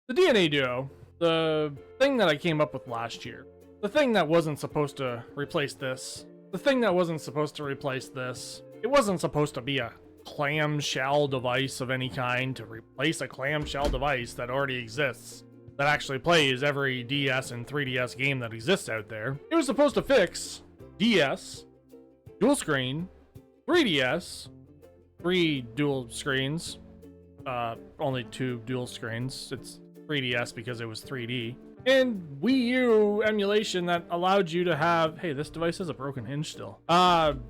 The DNA Duo, the thing that I came up with last year, the thing that wasn't supposed to replace this, the thing that wasn't supposed to replace this, it wasn't supposed to be a clamshell device of any kind to replace a clamshell device that already exists, that actually plays every DS and 3DS game that exists out there. It was supposed to fix DS, dual screen, 3DS, 3 dual screens, only 2 dual screens. It's 3DS because it was 3D. And Wii U emulation that allowed you to have, hey, this device has a broken hinge still.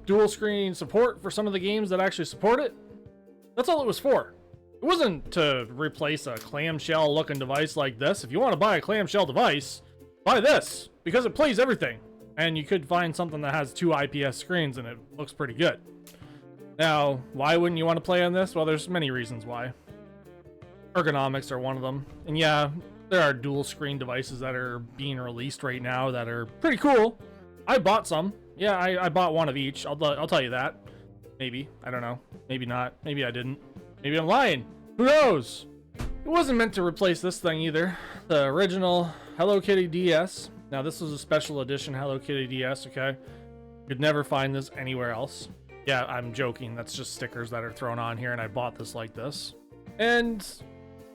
Dual screen support for some of the games that actually support it. That's all it was for. It wasn't to replace a clamshell looking device like this. If you want to buy a clamshell device, buy this because it plays everything. And you could find something that has 2 IPS screens and it looks pretty good. Now, why wouldn't you want to play on this? Well, there's many reasons why. Ergonomics are one of them. And yeah, there are dual screen devices that are being released right now that are pretty cool. I bought some. Yeah, I bought one of each. I'll tell you that. Maybe. I don't know. Maybe not. Maybe I didn't. Maybe I'm lying. Who knows? It wasn't meant to replace this thing either. The original Hello Kitty DS. Now this was a special edition Hello Kitty DS, okay? You'd never find this anywhere else. Yeah, I'm joking. That's just stickers that are thrown on here, and I bought this like this. And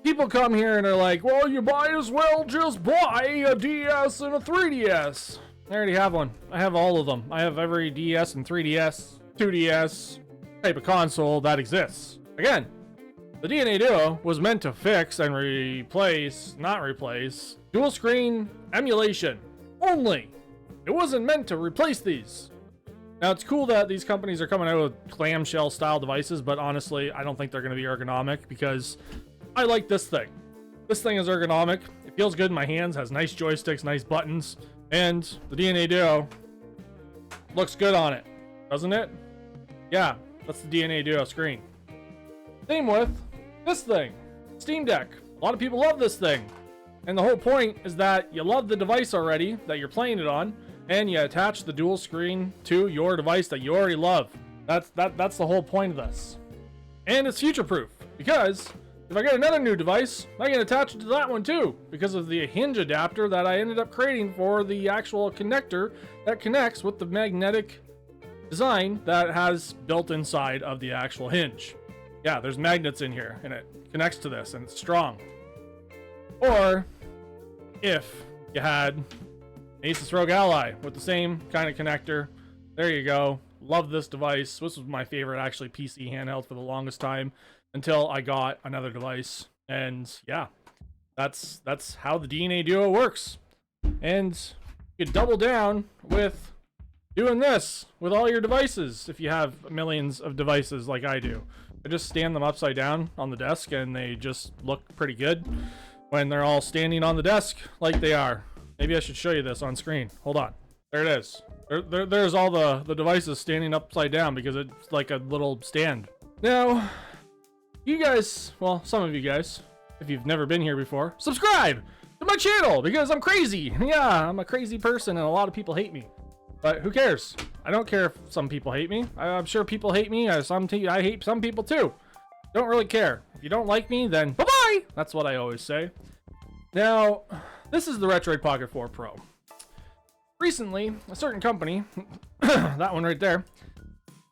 people come here and are like, well, you might as well just buy a DS and a 3DS. I already have one. I have all of them. I have every DS and 3DS, 2DS type of console that exists. Again, the DNA Duo was meant to fix and replace, not replace, dual screen emulation only. It wasn't meant to replace these. Now, it's cool that these companies are coming out with clamshell style devices, but honestly, I don't think they're going to be ergonomic because I like this thing. This thing is ergonomic. It feels good in my hands, has nice joysticks, nice buttons, and the DNA Duo looks good on it, doesn't it? Yeah, that's the DNA Duo screen. Same with this thing, Steam Deck. A lot of people love this thing. And the whole point is that you love the device already that you're playing it on, and you attach the dual screen to your device that you already love. That's the whole point of this. And it's future-proof, because if I get another new device, I can attach it to that one too, because of the hinge adapter that I ended up creating for the actual connector that connects with the magnetic design that has built inside of the actual hinge. Yeah, there's magnets in here, and it connects to this, and it's strong. Or if you had Asus Rogue Ally with the same kind of connector, there you go. Love this device. This was my favorite actually PC handheld for the longest time until I got another device. And yeah, that's how the DNA Duo works. And you double down with doing this with all your devices if you have millions of devices like I do. I just stand them upside down on the desk and they just look pretty good when they're all standing on the desk like they are. Maybe I should show you this on screen. Hold on. There it is. There's all the devices standing upside down because it's like a little stand. Now, you guys, well, some of you guys, if you've never been here before, subscribe to my channel because I'm crazy. Yeah, I'm a crazy person and a lot of people hate me. But who cares? I don't care if some people hate me. I'm sure people hate me. I hate some people too. Don't really care. If you don't like me, then bye-bye! That's what I always say. Now, this is the Retroid Pocket 4 Pro. Recently, a certain company, that one right there,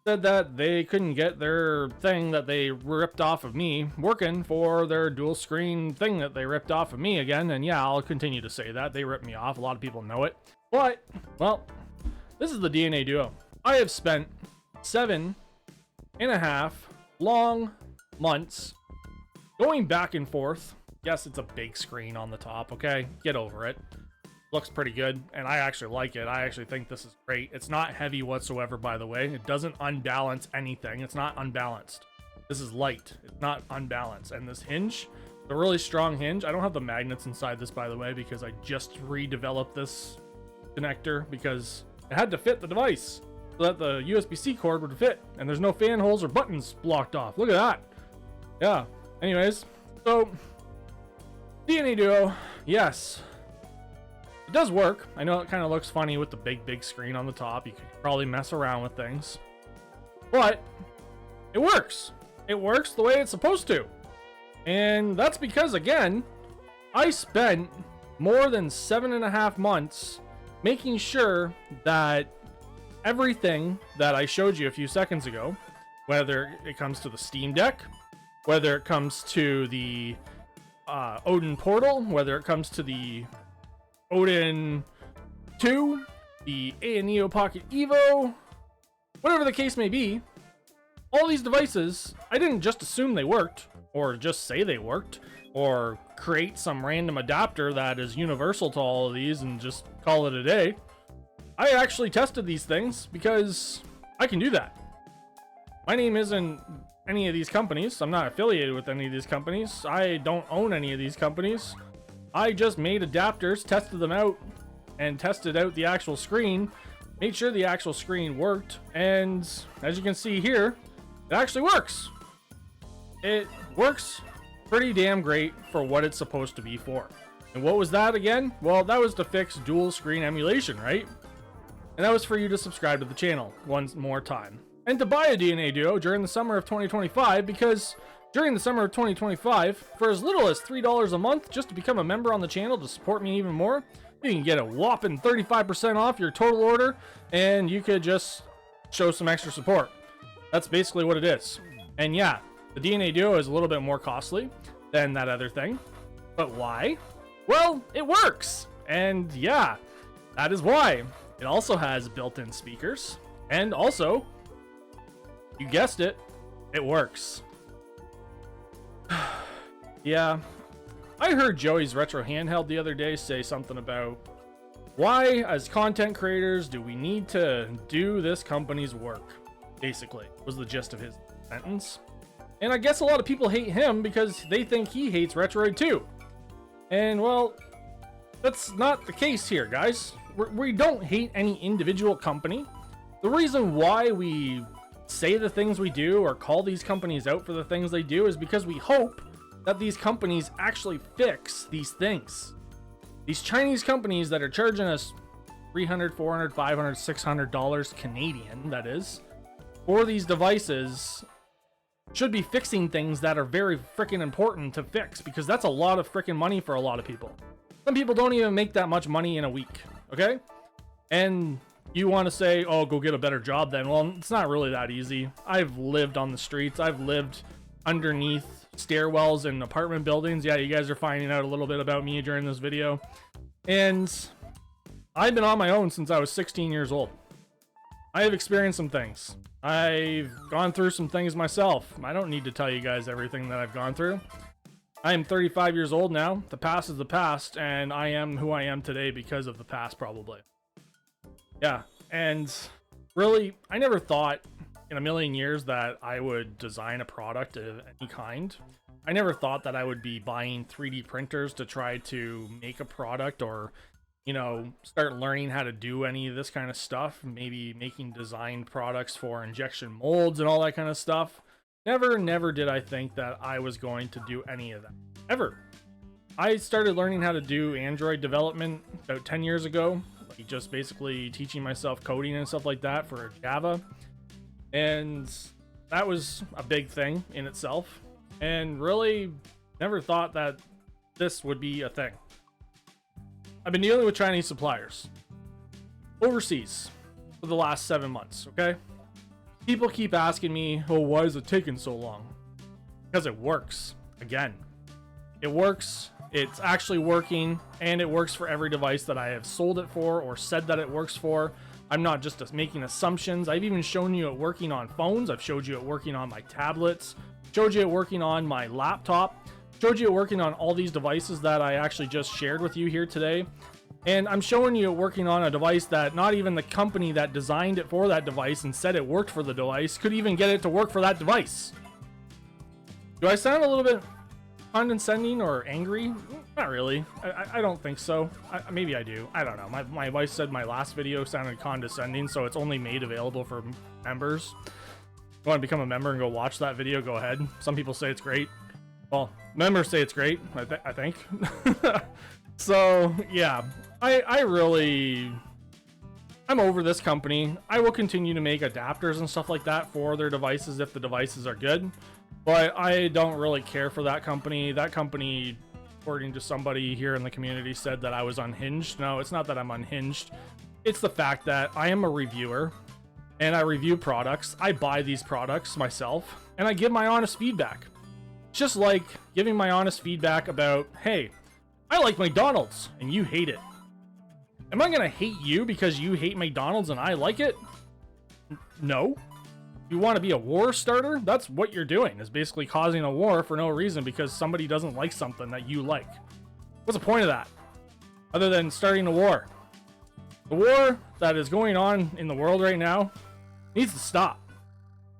said that they couldn't get their thing that they ripped off of me working for their dual screen thing that they ripped off of me again. And yeah, I'll continue to say that. They ripped me off. A lot of people know it. But, well, this is the DNA Duo. I have spent 7.5 long months going back and forth. Yes, it's a big screen on the top, okay? Get over it. Looks pretty good, and I actually like it. I actually think this is great. It's not heavy whatsoever, by the way. It doesn't unbalance anything. It's not unbalanced. This is light. It's not unbalanced. And this hinge, the really strong hinge, I don't have the magnets inside this, by the way, because I just redeveloped this connector because it had to fit the device so that the USB-C cord would fit, and there's no fan holes or buttons blocked off. Look at that. Yeah. Anyways, so DNA Duo, yes, it does work. I know it kind of looks funny with the big screen on the top. You could probably mess around with things, but it works. It works the way it's supposed to, and that's because, again, I spent more than 7.5 months making sure that everything that I showed you a few seconds ago, whether it comes to the Steam Deck, whether it comes to the Odin Portal, whether it comes to the Odin 2, the Neo Pocket Evo, whatever the case may be, all these devices, I didn't just assume they worked, or just say they worked, or create some random adapter that is universal to all of these and just call it a day. I actually tested these things because I can do that. My name isn't any of these companies. I'm not affiliated with any of these companies. I don't own any of these companies. I just made adapters, tested them out, and tested out the actual screen, made sure the actual screen worked, and as you can see here, it actually works. It works pretty damn great for what it's supposed to be for. And what was that again? Well, that was to fix dual screen emulation, right? And that was for you to subscribe to the channel one more time. And to buy a DNA Duo during the summer of 2025, because during the summer of 2025, for as little as $3 a month, just to become a member on the channel to support me even more, you can get a whopping 35% off your total order, and you could just show some extra support. That's basically what it is. And yeah, the DNA Duo is a little bit more costly than that other thing. But why? Well, it works! And yeah, that is why. It also has built-in speakers, and also, you guessed it, it works. Yeah, I heard Joey's Retro Handheld the other day say something about why, as content creators, do we need to do this company's work? Basically, was the gist of his sentence. And I guess a lot of people hate him because they think he hates Retroid too. And well, that's not the case here, guys. We don't hate any individual company. The reason why we say the things we do or call these companies out for the things they do is because we hope that these companies actually fix these things. These Chinese companies that are charging us $300, $400, $500, $600 Canadian, that is, for these devices should be fixing things that are very freaking important to fix, because that's a lot of freaking money for a lot of people. Some people don't even make that much money in a week, okay? And you want to say, oh, go get a better job then. Well, it's not really that easy. I've lived on the streets. I've lived underneath stairwells in apartment buildings. Yeah, you guys are finding out a little bit about me during this video. And I've been on my own since I was 16 years old. I have experienced some things. I've gone through some things myself. I don't need to tell you guys everything that I've gone through. I am 35 years old now. The past is the past, and I am who I am today because of the past, probably. Yeah, and really, I never thought in a million years that I would design a product of any kind. I never thought that I would be buying 3D printers to try to make a product, or, you know, start learning how to do any of this kind of stuff. Maybe making designed products for injection molds and all that kind of stuff. Never did I think that I was going to do any of that. Ever. I started learning how to do Android development about 10 years ago. Like just basically teaching myself coding and stuff like that for Java. And that was a big thing in itself. And really never thought that this would be a thing. I've been dealing with Chinese suppliers overseas for the last 7 months, okay? People keep asking me, oh, why is it taking so long? Because it works. Again, it works. It's actually working, and it works for every device that I have sold it for or said that it works for. I'm not just making assumptions. I've even shown you it working on phones. I've showed you it working on my tablets, showed you it working on my laptop, showed you it working on all these devices that I actually just shared with you here today. And I'm showing you it working on a device that not even the company that designed it for that device and said it worked for the device could even get it to work for that device. Do I sound a little bit condescending or angry? Not really. I don't think so. Maybe I do. I don't know. My wife said my last video sounded condescending, so it's only made available for members. If you want to become a member and go watch that video, go ahead. Some people say it's great. Well, members say it's great, I think. So, yeah. I'm over this company. I will continue to make adapters and stuff like that for their devices if the devices are good. But I don't really care for that company. That company according to somebody here in the community, said that I was unhinged. No, it's not that I'm unhinged. It's the fact that I am a reviewer, and I review products. I buy these products myself, and I give my honest feedback. Just like giving my honest feedback about, hey, I like McDonald's, and you hate it. Am I gonna hate you because you hate McDonald's and I like it? No. You want to be a war starter? That's what you're doing, is basically causing a war for no reason because somebody doesn't like something that you like. What's the point of that? Other than starting a war. The war that is going on in the world right now needs to stop.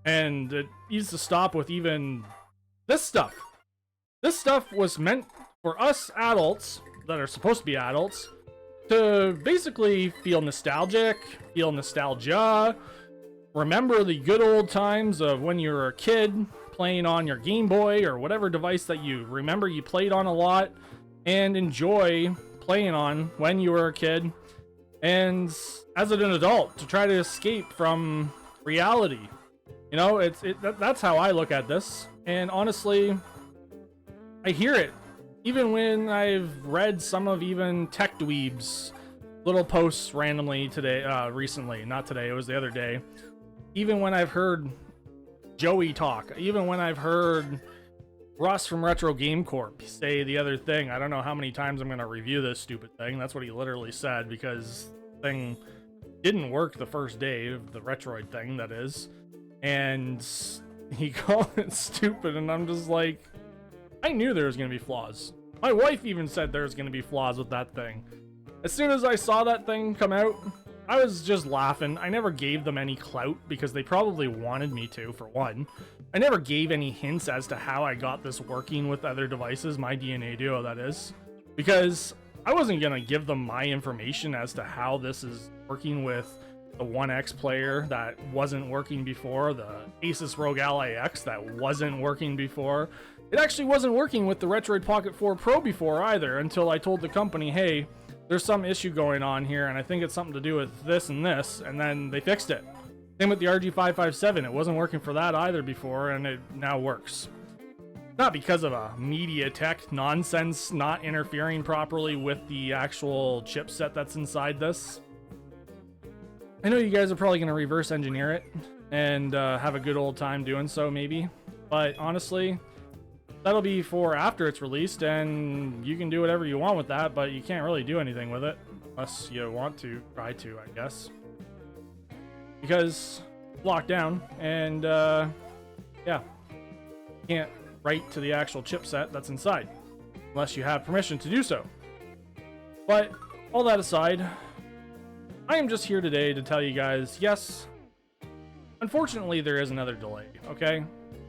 And it needs to stop with even this stuff. This stuff was meant for us adults that are supposed to be adults to basically feel nostalgic, feel nostalgia, remember the good old times of when you were a kid playing on your Game Boy or whatever device that you remember you played on a lot, and enjoy playing on when you were a kid, and as an adult to try to escape from reality. You know, that's how I look at this. And honestly, I hear it even when I've read some of even Tech Dweeb's little posts randomly today, recently, not today, it was the other day. Even when I've heard Joey talk, even when I've heard Russ from Retro Game Corp say the other thing. I don't know how many times I'm going to review this stupid thing. That's what he literally said, because the thing didn't work the first day of the Retroid thing, that is. And he called it stupid, and I'm just like, I knew there was going to be flaws. My wife even said there was going to be flaws with that thing. As soon as I saw that thing come out, I was just laughing. I never gave them any clout because they probably wanted me to, for one. I never gave any hints as to how I got this working with other devices, my DNA Duo, that is. Because I wasn't going to give them my information as to how this is working with the 1X player that wasn't working before, the Asus ROG Ally X that wasn't working before. It actually wasn't working with the Retroid Pocket 4 Pro before either, until I told the company, hey, there's some issue going on here, and I think it's something to do with this and this, and then they fixed it. Same with the RG557, it wasn't working for that either before, and it now works. Not because of a MediaTek nonsense not interfering properly with the actual chipset that's inside this. I know you guys are probably going to reverse engineer it and have a good old time doing so, maybe. But honestly, that'll be for after it's released, and you can do whatever you want with that, but you can't really do anything with it unless you want to try to, I guess. Because it's locked down, and yeah, you can't write to the actual chipset that's inside unless you have permission to do so. But all that aside, I am just here today to tell you guys, yes, unfortunately there is another delay, okay?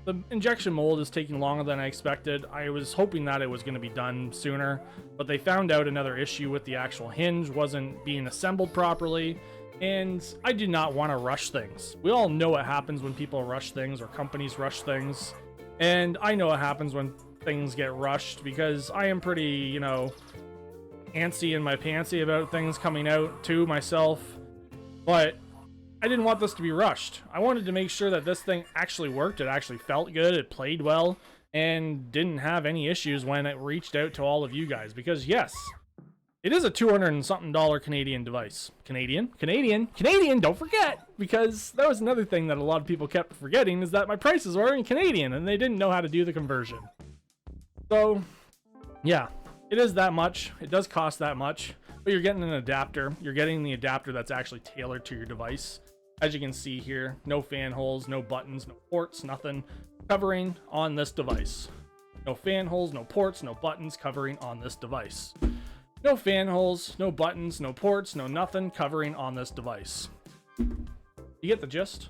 The injection mold is taking longer than I expected. I was hoping that it was going to be done sooner, but they found out another issue with the actual hinge wasn't being assembled properly, and I did not want to rush things. We all know what happens when people rush things or companies rush things, and I know what happens when things get rushed because I am pretty, you know, antsy in my pantsy about things coming out too myself, but I didn't want this to be rushed. I wanted to make sure that this thing actually worked, it actually felt good, it played well, and didn't have any issues when it reached out to all of you guys, because yes, it is a $200 and something Canadian device. Canadian, don't forget, because that was another thing that a lot of people kept forgetting, is that my prices were in Canadian and they didn't know how to do the conversion. So yeah, it is that much. It does cost that much, but you're getting an adapter. You're getting the adapter that's actually tailored to your device. As you can see here, no fan holes, no buttons, no ports, nothing covering on this device. No fan holes, no ports, no buttons covering on this device. No fan holes, no buttons, no ports, no nothing covering on this device. You get the gist?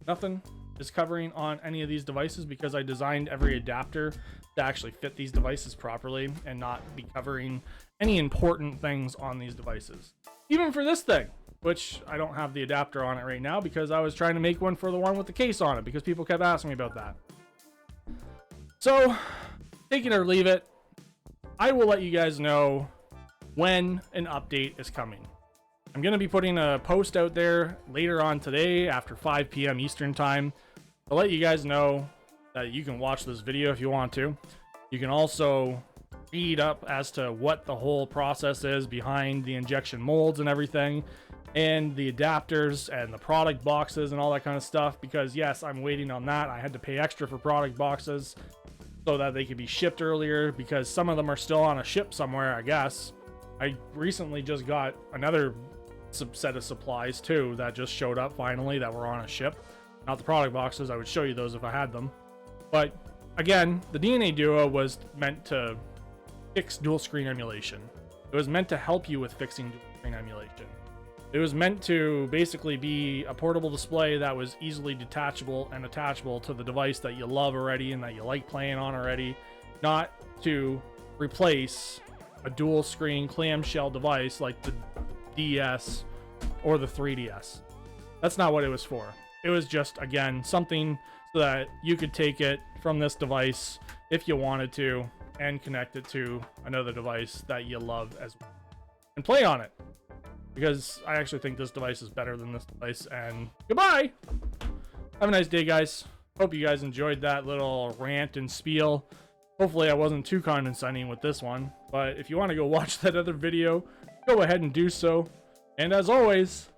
Nothing is covering on any of these devices because I designed every adapter to actually fit these devices properly and not be covering any important things on these devices. Even for this thing, which I don't have the adapter on it right now because I was trying to make one for the one with the case on it because people kept asking me about that. So, take it or leave it. I will let you guys know when an update is coming. I'm going to be putting a post out there later on today after 5 p.m. Eastern time to let you guys know that you can watch this video if you want to. You can also read up as to what the whole process is behind the injection molds and everything, and the adapters and the product boxes and all that kind of stuff, because yes, I'm waiting on that. I had to pay extra for product boxes so that they could be shipped earlier, because some of them are still on a ship somewhere, I guess. I recently just got another set of supplies too that just showed up finally that were on a ship. Not the product boxes. I would show you those if I had them. But again, the DNA Duo was meant to fix dual screen emulation. It was meant to help you with fixing dual screen emulation. It was meant to basically be a portable display that was easily detachable and attachable to the device that you love already and that you like playing on already, not to replace a dual screen clamshell device like the DS or the 3DS. That's not what it was for. It was just, again, something so that you could take it from this device if you wanted to and connect it to another device that you love as well and play on it. Because I actually think this device is better than this device. And goodbye! Have a nice day, guys. Hope you guys enjoyed that little rant and spiel. Hopefully I wasn't too condescending with this one. But if you want to go watch that other video, go ahead and do so. And as always,